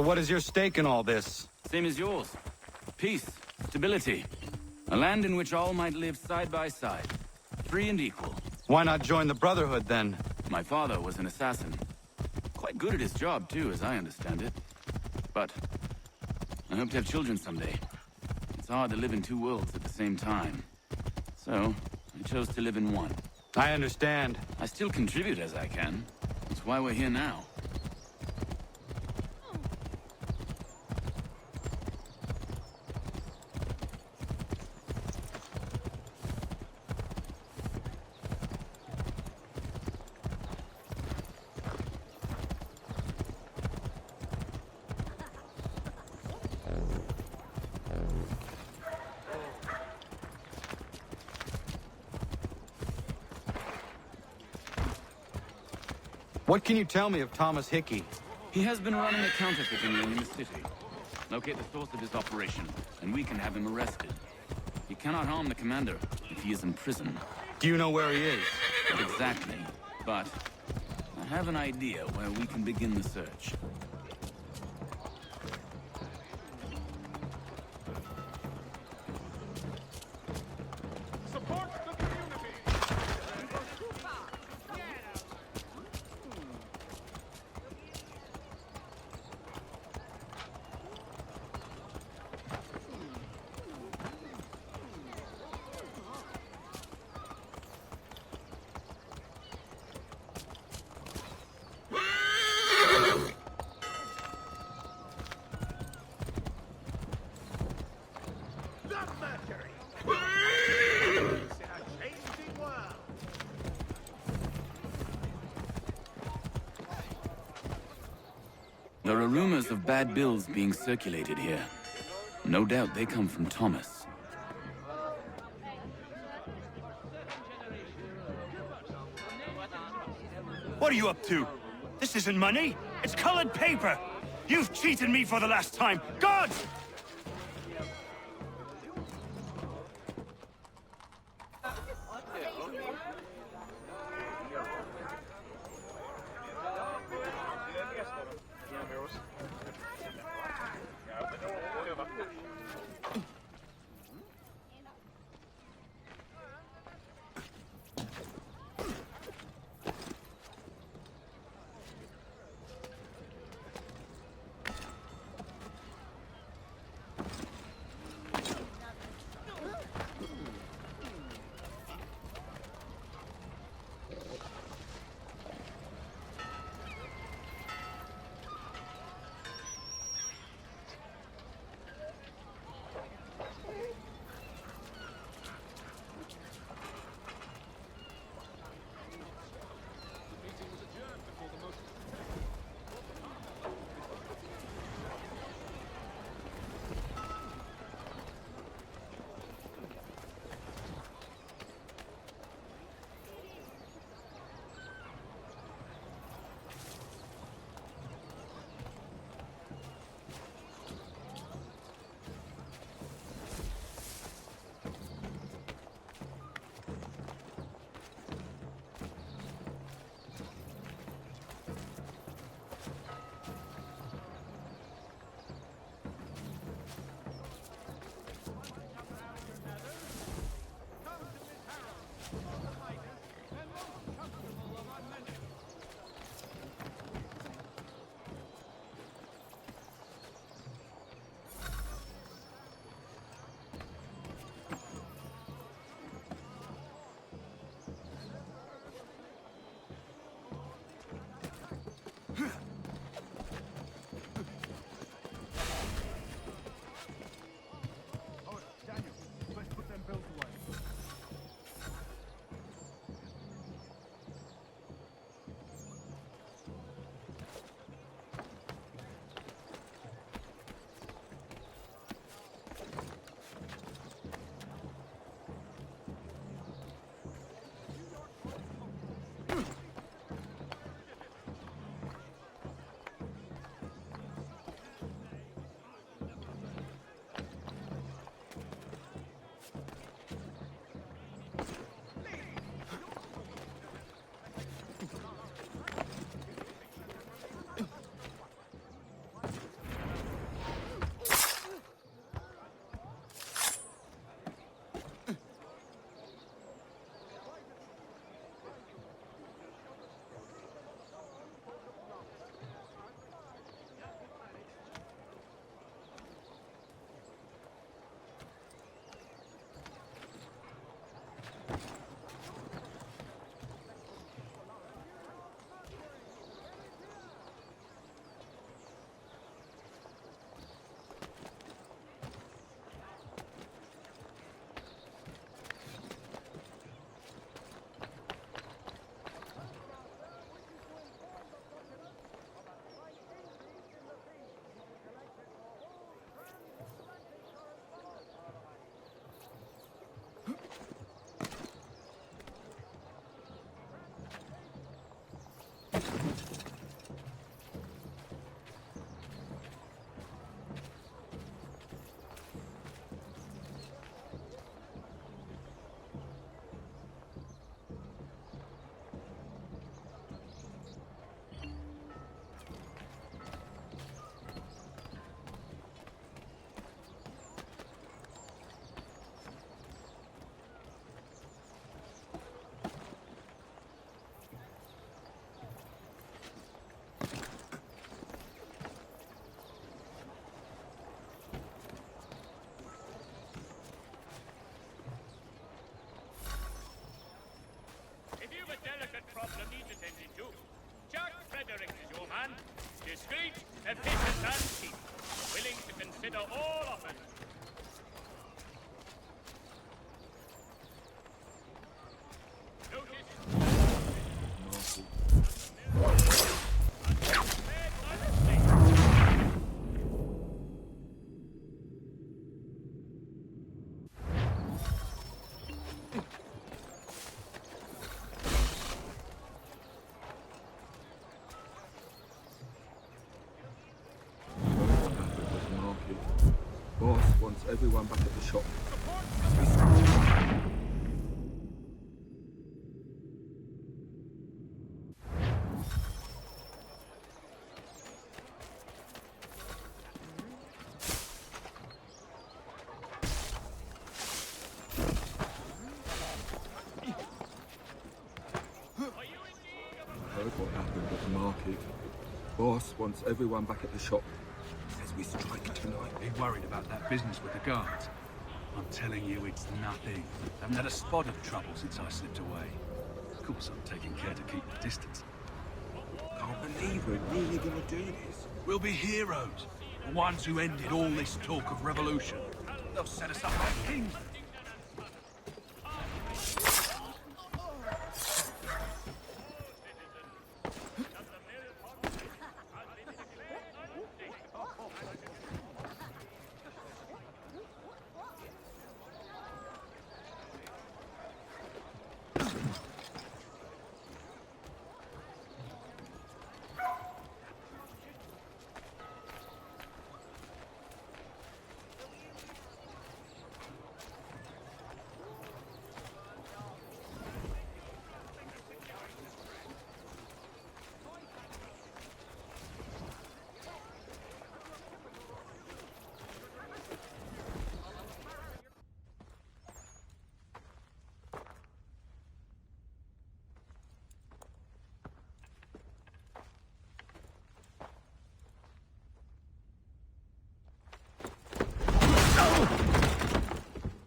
So what is your stake in all this? Same as yours. Peace, stability. A land in which all might live side by side. Free and equal. Why not join the Brotherhood, then? My father was an assassin. Quite good at his job, too, as I understand it. But I hope to have children someday. It's hard to live in two worlds at the same time. So, I chose to live in one. I understand. I still contribute as I can. That's why we're here now. What can you tell me of Thomas Hickey? He has been running a counterfeiting ring in the city. Locate the source of his operation, and we can have him arrested. He cannot harm the commander if he is in prison. Do you know where he is? Not exactly, but I have an idea where we can begin the search. There are rumors of bad bills being circulated here. No doubt they come from Thomas. What are you up to? This isn't money. It's colored paper. You've cheated me for the last time. God! man. Discreet, efficient, and cheap. Willing to consider all offers. Boss wants everyone back at the shop. Heard what happened at the market. Boss wants everyone back at the shop. Says we strike tonight. Be worried about that business with the guards. I'm telling you, it's nothing. Haven't had a spot of trouble since I slipped away. Of course, I'm taking care to keep the distance. Can't believe we're really gonna do this. We'll be heroes. The ones who ended all this talk of revolution. They'll set us up like kings.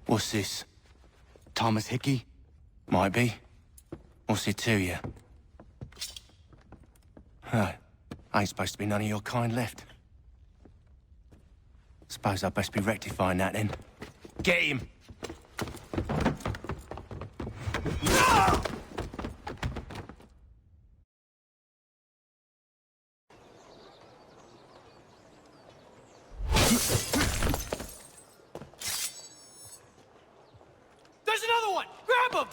What's this? Thomas Hickey? Might be. What's it to you? Huh. Ain't supposed to be none of your kind left. Suppose I'd best be rectifying that then. Get him! There's another one! Grab him!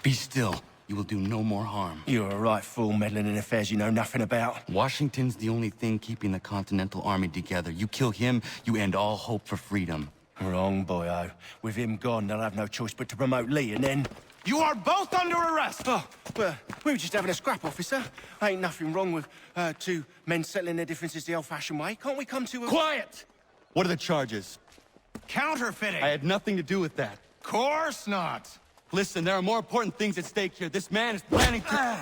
Be still. You will do no more harm. You're a right fool meddling in affairs you know nothing about. Washington's the only thing keeping the Continental Army together. You kill him, you end all hope for freedom. Wrong, boyo. With him gone, they'll have no choice but to promote Lee, and then... You are both under arrest! Oh, well, we were just having a scrap, officer. Ain't nothing wrong with two men settling their differences the old-fashioned way. Can't we come to a... Quiet! What are the charges? Counterfeiting! I had nothing to do with that. Course not! Listen, there are more important things at stake here. This man is planning to...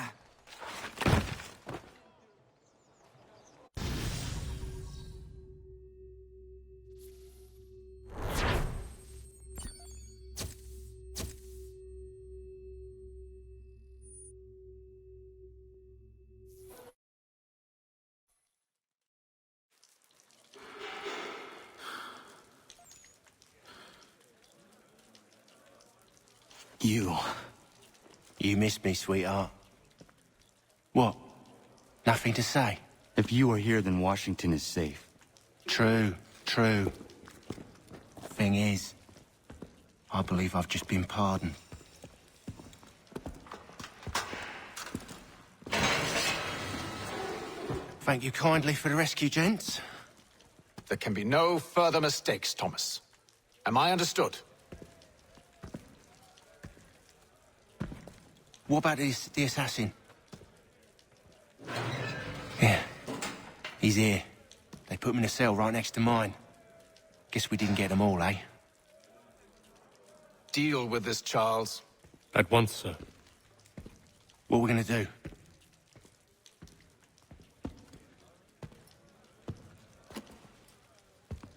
You missed me, sweetheart. What? Nothing to say? If you are here, then Washington is safe. True, true. Thing is, I believe I've just been pardoned. Thank you kindly for the rescue, gents. There can be no further mistakes, Thomas. Am I understood? What about the assassin? Yeah, he's here. They put him in a cell right next to mine. Guess we didn't get them all, eh? Deal with this, Charles. At once, sir. What we're gonna do?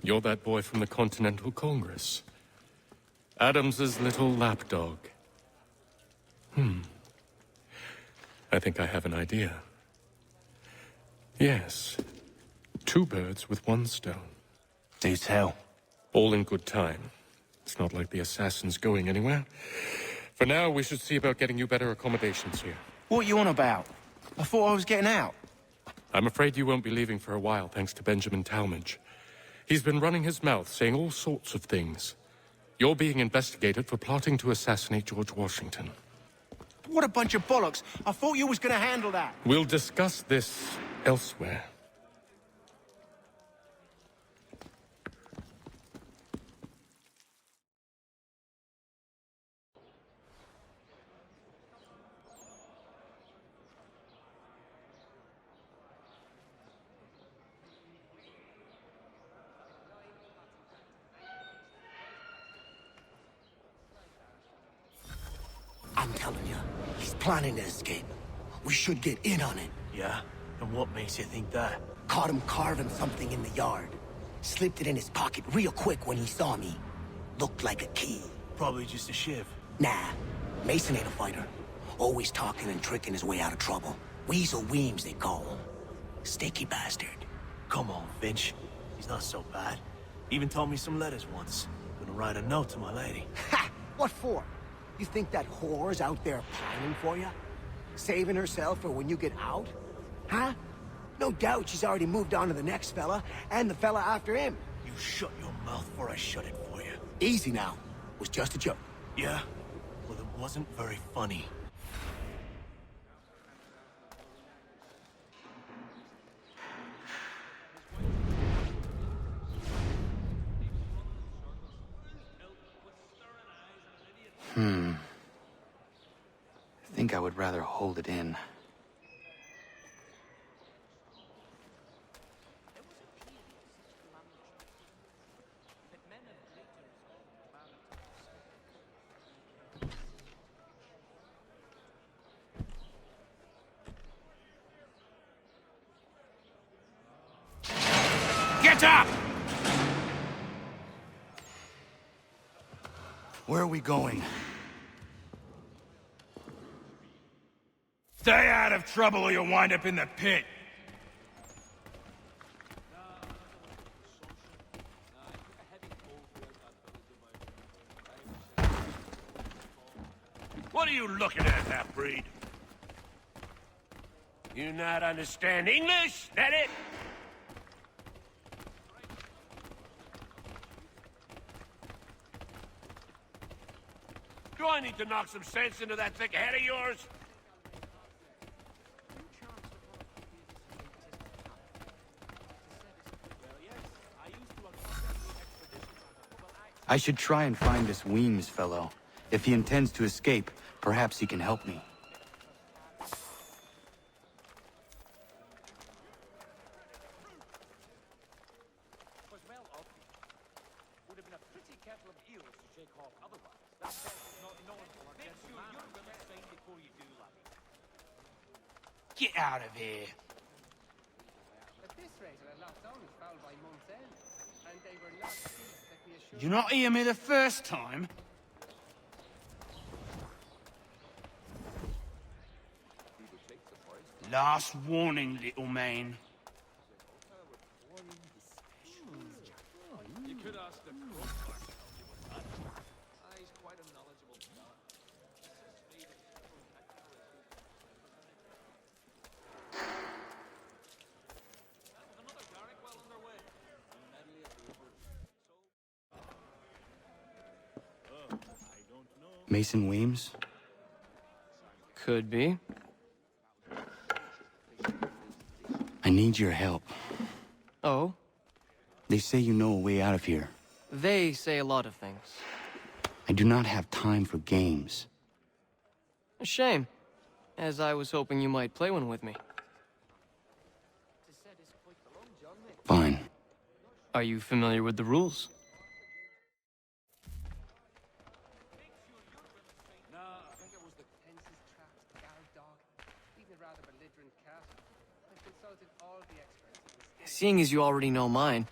You're that boy from the Continental Congress. Adams's little lapdog. I think I have an idea. Yes. 2 birds with 1 stone. Do tell. All in good time. It's not like the assassin's going anywhere. For now, we should see about getting you better accommodations here. What you on about? I thought I was getting out. I'm afraid you won't be leaving for a while, thanks to Benjamin Talmadge. He's been running his mouth, saying all sorts of things. You're being investigated for plotting to assassinate George Washington. What a bunch of bollocks. I thought you was gonna handle that. We'll discuss this elsewhere. I'm telling you, he's planning to escape. We should get in on it. Yeah? And what makes you think that? Caught him carving something in the yard. Slipped it in his pocket real quick when he saw me. Looked like a key. Probably just a shiv. Nah, Mason ain't a fighter. Always talking and tricking his way out of trouble. Weasel Weems, they call him. Sticky bastard. Come on, Finch. He's not so bad. Even taught me some letters once. Gonna write a note to my lady. Ha! What for? You think that whore's out there pining for you? Saving herself for when you get out? Huh? No doubt she's already moved on to the next fella, and the fella after him. You shut your mouth before I shut it for you. Easy now. It was just a joke. Yeah? Well, it wasn't very funny. I think I would rather hold it in. Get up! Where are we going? Stay out of trouble or you'll wind up in the pit. What are you looking at, half-breed? You not understand English? That it? Do I need to knock some sense into that thick head of yours? I should try and find this Weems fellow. If he intends to escape, perhaps he can help me. Get out of here. At this rate, I locked down and fouled by month's end. And they were not let me assure You not hear me the first time? Last warning, little man. You could ask the crossbar. He's quite a knowledgeable fella. Another Garrick well underway. Mason Weems? Could be. I need your help. Oh? They say you know a way out of here. They say a lot of things. I do not have time for games. A shame, as I was hoping you might play one with me. Fine. Are you familiar with the rules? Seeing as you already know mine,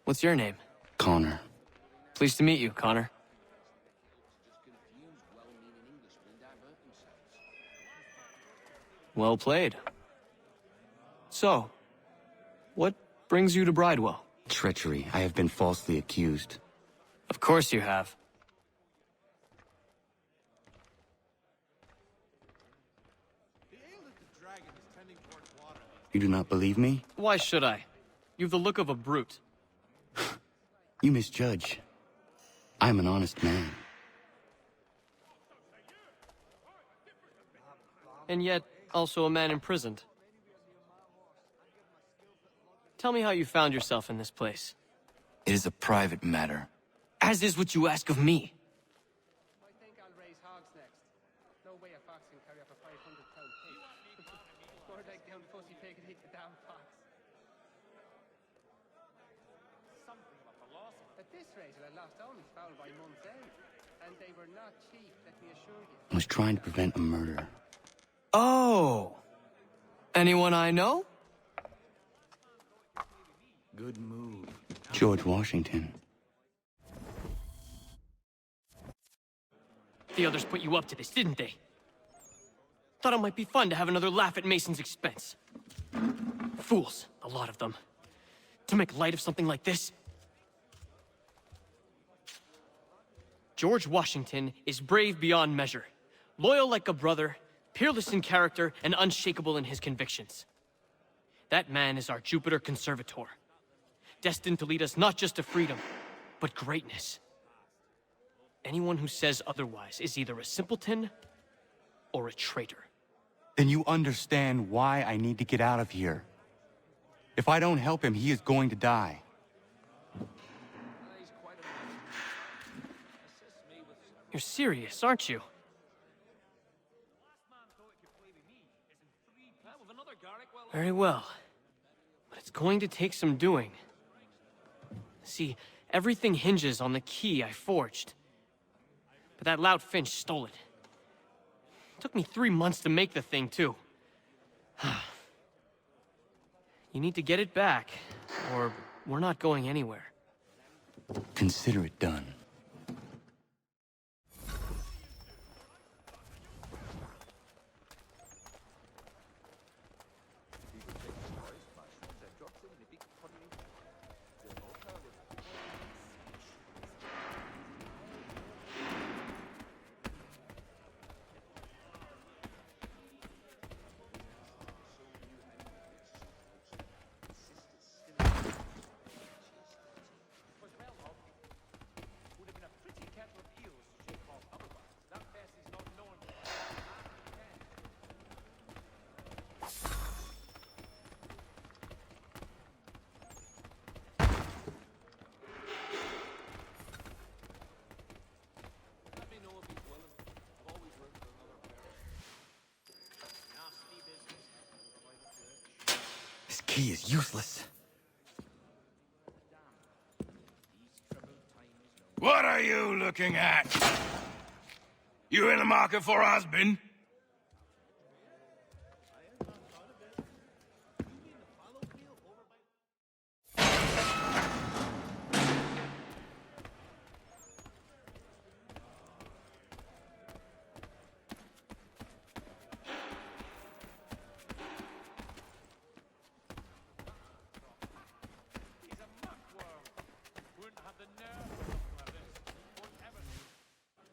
What's your name? Connor. Pleased to meet you, Connor. Well played. So, what brings you to Bridewell? Treachery. I have been falsely accused. Of course you have. You do not believe me? Why should I? You've the look of a brute. You misjudge. I am an honest man. And yet, also a man imprisoned. Tell me how you found yourself in this place. It is a private matter. As is what you ask of me. I think I'll raise hogs next. No way a fox can carry up a 500-pound pig. More like down pussy pig and eat the damn fox. Something about the loss. At this rate, I lost only foul by month's aid. And they were not cheap, let me assure you. I was trying to prevent a murder. Oh! Anyone I know? Good move. George Washington. The others put you up to this, didn't they? Thought it might be fun to have another laugh at Mason's expense. Fools, a lot of them. To make light of something like this. George Washington is brave beyond measure, loyal like a brother, peerless in character, and unshakable in his convictions. That man is our Jupiter Conservator, destined to lead us not just to freedom, but greatness. Anyone who says otherwise is either a simpleton or a traitor. Then you understand why I need to get out of here. If I don't help him, he is going to die. You're serious, aren't you? Very well. But it's going to take some doing. See, everything hinges on the key I forged. But that lout Finch stole it. Took me 3 months to make the thing, too. You need to get it back, or we're not going anywhere. Consider it done. This key is useless. What are you looking at? You in the market for a husband?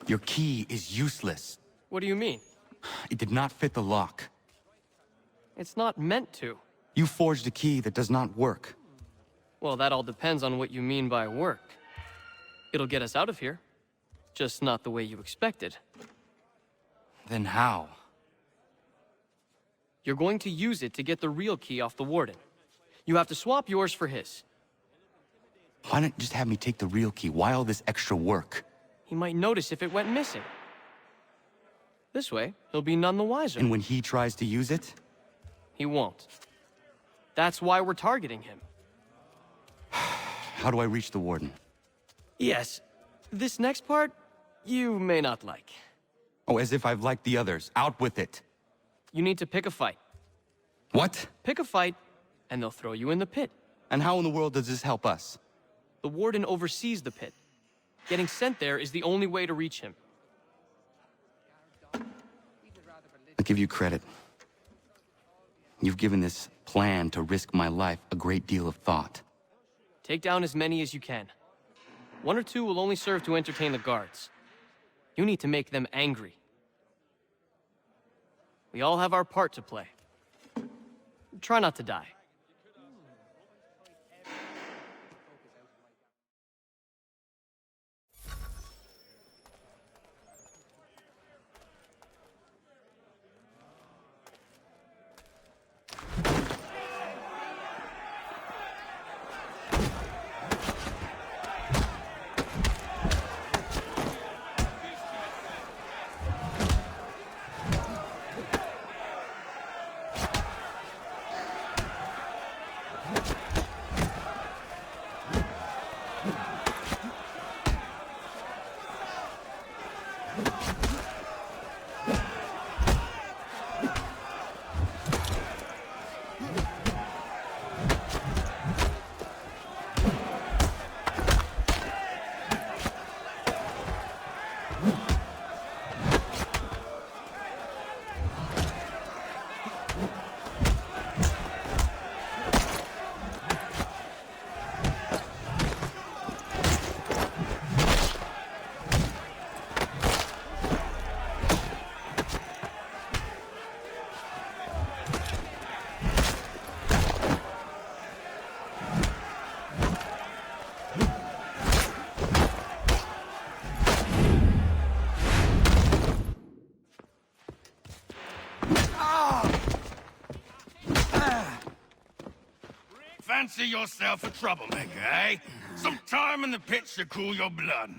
Your key is useless. What do you mean? It did not fit the lock. It's not meant to. You forged a key that does not work. Well, that all depends on what you mean by work. It'll get us out of here. Just not the way you expected. Then how? You're going to use it to get the real key off the warden. You have to swap yours for his. Why not just have me take the real key? Why all this extra work? He might notice if it went missing. This way, he'll be none the wiser. And when he tries to use it? He won't. That's why we're targeting him. How do I reach the warden? Yes. This next part, you may not like. Oh, as if I've liked the others. Out with it. You need to pick a fight. What? Pick a fight, and they'll throw you in the pit. And how in the world does this help us? The warden oversees the pit. Getting sent there is the only way to reach him. I'll give you credit. You've given this plan to risk my life a great deal of thought. Take down as many as you can. 1 or 2 will only serve to entertain the guards. You need to make them angry. We all have our part to play. Try not to die. Fancy yourself a troublemaker, eh? Some time in the pit should cool your blood.